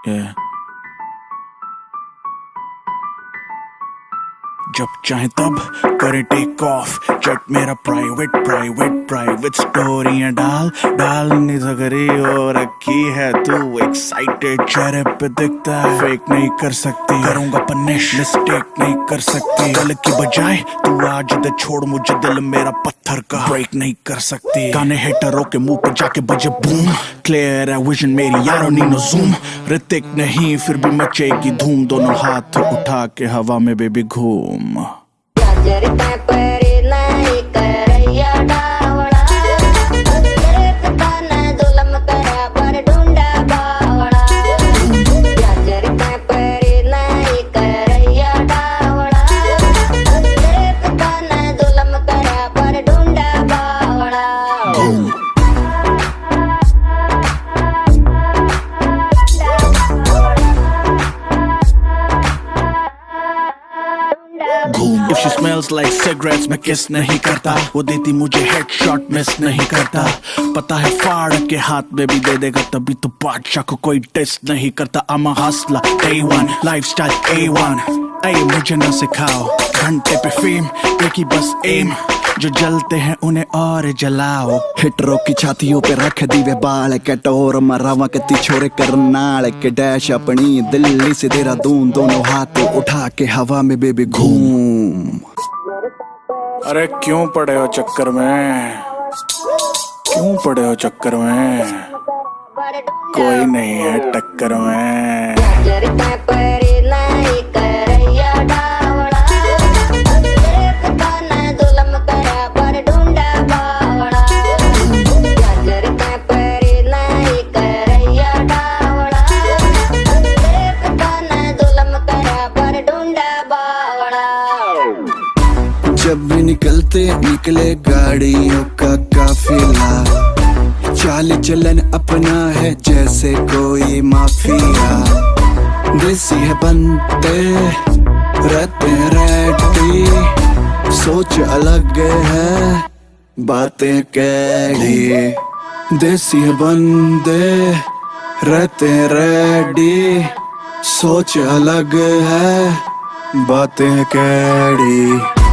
Yeah. जब चाहे तब करे टेक ऑफ जेट मेरा प्राइवेट स्टोरियां डालनी सकरी हो रखी है तू एक्साइटेड चेहरे पे दिखता है फेक नहीं कर सकती करूंगा पनिश मिस्टेक नहीं कर सकती गल की बजाय तू आज दे छोड़ मुझे दिल मेरा पत्थर का ब्रेक नहीं कर सकती गाने हेटरों के मुंह पे जाके बजे बूम क्लियर है विजन मेरी यारों नीनो जूम ऋतिक नहीं फिर भी मचेगी धूम दोनों हाथ उठा के हवा में बेबी घूम If she smells like cigarettes मैं किस नहीं करता वो देती मुझे हेडशॉट मिस नहीं करता पता है फाड़ के हाथ में भी दे देगा तभी तो बादशाह को कोई टेस्ट नहीं करता I'm a hustler day one lifestyle A1 ऐ मुझे न सिखाओ घंटे पे फेम एक ही बस एम जो जलते हैं उन्हें और जलाओ हिटरों की छातियों पे रख दीवे बाल के टोर मरावा के तिछोरे करनाल के डैश अपनी दिल्ली से देहरादून दोनों हाथ उठा के हवा में बेबी घूम। अरे क्यों पड़े हो चक्कर में क्यों पड़े हो चक्कर में कोई नहीं है टक्कर में जब भी निकले गाड़ियों का काफिला चाल चलन अपना है जैसे कोई माफिया देसी है बनते रहते रेडी सोच अलग है बातें कैडी देसी है बंदे रहते रेडी सोच अलग है बातें कैडी।